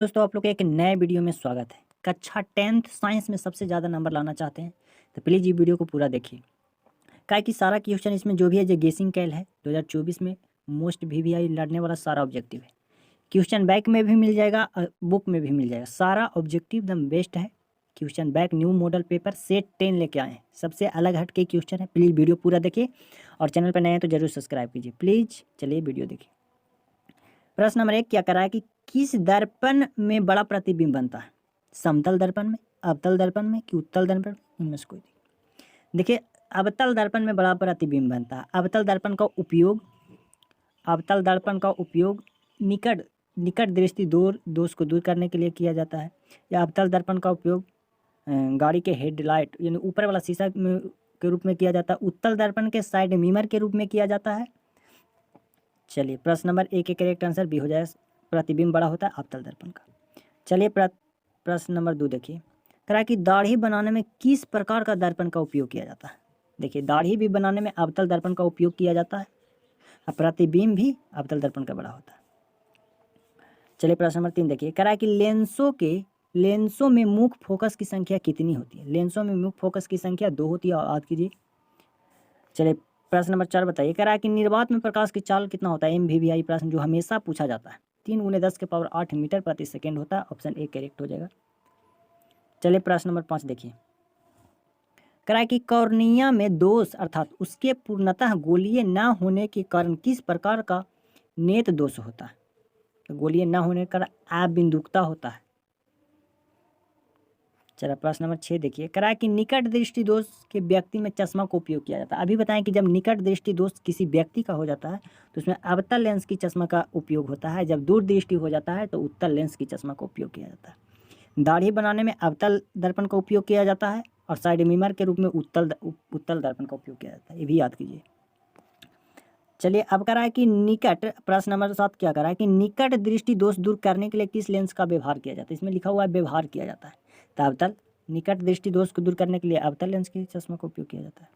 दोस्तों आप लोग का एक नए वीडियो में स्वागत है। कक्षा 10th साइंस में सबसे ज़्यादा नंबर लाना चाहते हैं तो प्लीज़ ये वीडियो को पूरा देखिए। काहे कि सारा क्वेश्चन इसमें जो भी है जो गेसिंग कैल है 2024 में मोस्ट वीवीआई लड़ने वाला सारा ऑब्जेक्टिव है। क्वेश्चन बैक में भी मिल जाएगा बुक में भी मिल जाएगा। सारा ऑब्जेक्टिव एकदम बेस्ट है। Question back new model paper set 10 लेके आए हैं। सबसे अलग हट के क्वेश्चन है। प्लीज़ वीडियो पूरा देखिए और चैनल पर नए हैं तो जरूर सब्सक्राइब कीजिए। प्लीज़ चलिए वीडियो देखिए। प्रश्न नंबर 1 क्या करा है कि किस दर्पण में बड़ा प्रतिबिंब बनता है? समतल दर्पण में, अवतल दर्पण में कि उत्तल दर्पण में? इनमें से कोई नहीं। देखिए अवतल दर्पण में बड़ा प्रतिबिंब बनता है। अवतल दर्पण का उपयोग निकट निकट दृष्टि दोष को दूर करने के लिए किया जाता है। या अवतल दर्पण का उपयोग गाड़ी के हेडलाइट यानी ऊपर वाला शीशा के रूप में किया जाता है। उत्तल दर्पण के साइड मिरर के रूप में किया जाता है। चलिए प्रश्न नंबर 1 के करेक्ट आंसर बी हो जाए। प्रतिबिंब बड़ा होता है अवतल दर्पण का। चलिए प्रश्न नंबर 2 देखिए। करा कि दाढ़ी बनाने में किस प्रकार का दर्पण का उपयोग किया जाता है? देखिए दाढ़ी भी बनाने में अवतल दर्पण का उपयोग किया जाता है और प्रतिबिंब भी अवतल दर्पण का बड़ा होता है। चलिए प्रश्न नंबर 3 देखिए। करा कि लेंसों में मुख्य फोकस की संख्या कितनी होती है? लेंसों में मुख्य फोकस की संख्या 2 होती है। और याद कीजिए। चलिए प्रश्न नंबर 4 बताइए। करा कि निर्वात में प्रकाश की चाल कितना होता है? MVVI प्रश्न जो हमेशा पूछा जाता है। 3 × 10⁸ मीटर प्रति सेकेंड होता है। ऑप्शन ए करेक्ट हो जाएगा। चलिए प्रश्न नंबर 5 देखिए। करा कि कॉर्निया में दोष अर्थात उसके पूर्णतः गोलीय न होने के कारण किस प्रकार का नेत्र दोष होता है? तो गोलीय न होने के कारण अबिंदुकता होता है। चलिए प्रश्न नंबर 6 देखिए। करा कि निकट दृष्टि दोष के व्यक्ति में चश्मा का उपयोग किया जाता है। अभी बताएं कि जब निकट दृष्टि दोष किसी व्यक्ति का हो जाता है तो उसमें अवतल लेंस की चश्मा का उपयोग होता है। जब दूर दृष्टि हो जाता है तो उत्तल लेंस की चश्मा का उपयोग किया जाता है। दाढ़ी बनाने में अवतल दर्पण का उपयोग किया जाता है और साइड मिरर के रूप में उत्तल दर्पण का उपयोग किया जाता है। ये भी याद कीजिए। चलिए अब करा है कि निकट प्रश्न नंबर 7 क्या करा है कि निकट दृष्टि दोष दूर करने के लिए किस लेंस का व्यवहार किया जाता है? इसमें लिखा हुआ है व्यवहार किया जाता है। तो अवतल निकट दृष्टि दोष को दूर करने के लिए अवतल लेंस के चश्मा का उपयोग किया जाता है।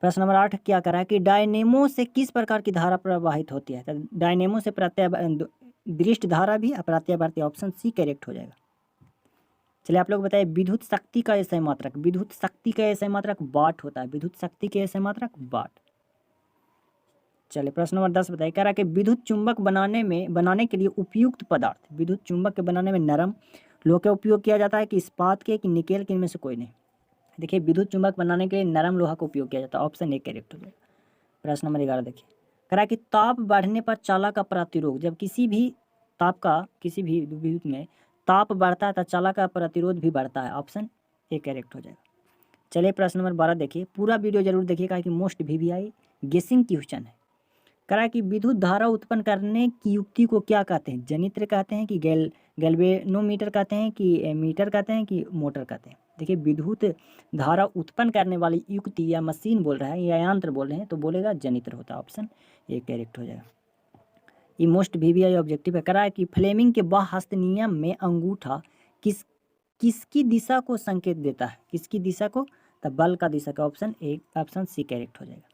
प्रश्न नंबर 8 क्या करा है कि डायनेमो से किस प्रकार की धारा प्रवाहित होती है? तो डायनेमो से दृष्टि धारा भी अप्रत्यावर्ती। ऑप्शन सी करेक्ट हो जाएगा। चलिए आप लोग बताइए विद्युत शक्ति का एसआई मात्रक वाट होता है। विद्युत शक्ति के एसआई मात्रक वाट। चलिए प्रश्न नंबर 10 बताइए। कह रहा है कि विद्युत चुंबक बनाने के लिए उपयुक्त पदार्थ विद्युत चुंबक के बनाने में नरम लोहे का उपयोग किया जाता है कि इस्पात के कि निकेल के? इनमें से कोई नहीं। देखिए विद्युत चुंबक बनाने के लिए नरम लोहा का उपयोग किया जाता है। ऑप्शन ए करेक्ट हो जाएगा। प्रश्न नंबर 11 देखिए। कह रहा है कि ताप बढ़ने पर चालक का प्रतिरोध जब किसी भी विद्युत में ताप बढ़ता है तो चालक का प्रतिरोध भी बढ़ता है। ऑप्शन ए करेक्ट हो जाएगा। चलिए प्रश्न नंबर 12 देखिए। पूरा वीडियो जरूर देखिएगा कि मोस्ट वीवीआई गेसिंग क्वेश्चन है। करा कि विद्युत धारा उत्पन्न करने की युक्ति को क्या कहते हैं? जनित्र कहते हैं कि गैल्वेनोमीटर कहते हैं कि मीटर कहते हैं कि मोटर कहते हैं? देखिए विद्युत धारा उत्पन्न करने वाली युक्ति या मशीन बोल रहा है या यंत्र बोल रहे हैं तो बोलेगा जनित्र होता है। ऑप्शन ए करेक्ट हो जाएगा। ये मोस्ट वीवीआई ऑब्जेक्टिव है। करा है कि फ्लेमिंग के बाह्यस्थ नियम में अंगूठा किसकी दिशा को संकेत देता है? किसकी दिशा को? तो बल का दिशा का। ऑप्शन सी करेक्ट हो जाएगा।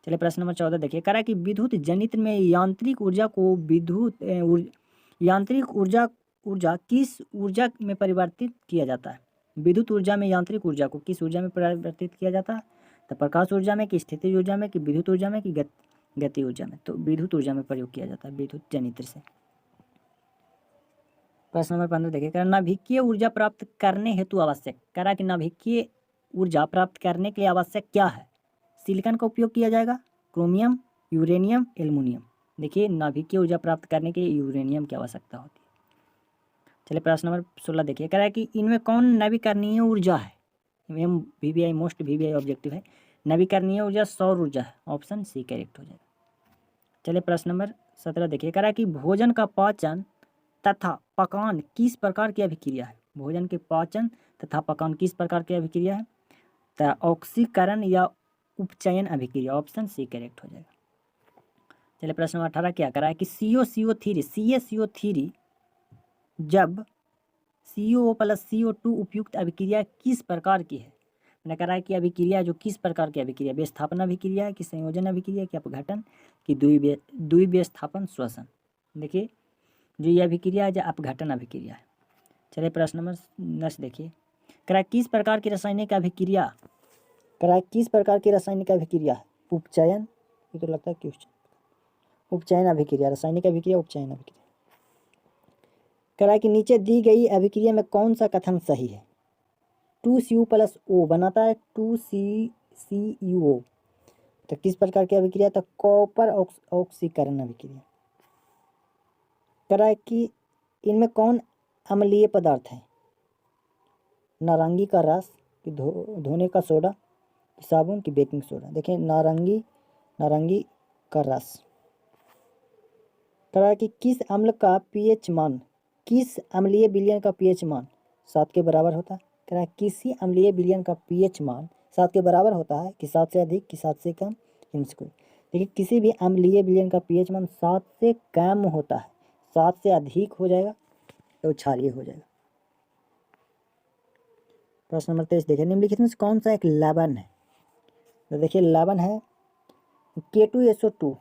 चलिए प्रश्न नंबर 14 देखिए। करा कि विद्युत जनित्र में यांत्रिक ऊर्जा किस ऊर्जा में परिवर्तित किया जाता है? विद्युत ऊर्जा में यांत्रिक ऊर्जा को किस ऊर्जा में परिवर्तित किया जाता है? तो प्रकाश ऊर्जा में कि स्थितिज ऊर्जा में कि विद्युत ऊर्जा में कि गति ऊर्जा में? तो विद्युत ऊर्जा में प्रयोग किया जाता है विद्युत जनित्र से। प्रश्न नंबर 15 देखिए। करा नाभिकीय ऊर्जा प्राप्त करने हेतु आवश्यक। करा कि नाभिकीय ऊर्जा प्राप्त करने के लिए आवश्यक क्या है? सिलिकॉन का उपयोग किया जाएगा, क्रोमियम, यूरेनियम, एल्युमिनियम? देखिए नाभिकीय ऊर्जा प्राप्त करने के लिए यूरेनियम की आवश्यकता होती है। चलिए प्रश्न नंबर 16 देखिए। कह रहा है कि इनमें कौन नवीकरणीय ऊर्जा है? MVVI मोस्ट वीवीआई ऑब्जेक्टिव है। नवीकरणीय ऊर्जा सौर ऊर्जा है। ऑप्शन सी करेक्ट हो जाएगा। चलिए प्रश्न नंबर 17 देखिए। कह रहा है कि भोजन का पाचन तथा पकान किस प्रकार की अभिक्रिया है? भोजन के पाचन तथा पकान किस प्रकार की अभिक्रिया है? तो ऑक्सीकरण या उपचयन अभिक्रिया। ऑप्शन सी करेक्ट हो जाएगा। चलिए प्रश्न नंबर 18 क्या करा है कि CaCO3 जब CO + CO2 उपयुक्त अभिक्रिया किस प्रकार की है? मैंने कहा है कि अभिक्रिया जो किस प्रकार की अभिक्रिया? विस्थापन अभिक्रिया है कि संयोजन अभिक्रिया कि अपघटन कि द्विविस्थापन श्वसन? देखिए जो ये अभिक्रिया है जो अपघटन अभिक्रिया है। चलिए प्रश्न नंबर नेक्स्ट देखिए, किस प्रकार की रासायनिक अभिक्रिया किस प्रकार की रासायनिक अभिक्रिया है? उपचयन, ये तो लगता है कि उपचयन अभिक्रिया, रासायनिक अभिक्रिया उपचयन अभिक्रिया। कि नीचे दी गई अभिक्रिया में कौन सा कथन सही है? 2Cu+O बनाता है 2CCuO। तो किस प्रकार की अभिक्रिया? तो कॉपर ऑक्सीकरण अभिक्रिया। कि इनमें कौन अम्लीय पदार्थ है? नारंगी का रस कि धोने का सोडा कि साबुन की बेकिंग सोडा? देखिए नारंगी का रस। कि किस अम्ल का पीएच मान, किस अम्लीय विलयन का पीएच मान 7 के बराबर होता है? किसी अम्लीय विलयन का पीएच मान 7 के बराबर होता है कि 7 से अधिक कि 7 से कम? देखिए किसी भी अम्लीय विलयन का पीएच मान 7 से कम होता है, 7 से अधिक हो जाएगा तो क्षारीय हो जाएगा। प्रश्न नंबर 23 देखिए, निम्नलिखित में से कौन सा एक लवण है? तो देखिए लवण है K2SO2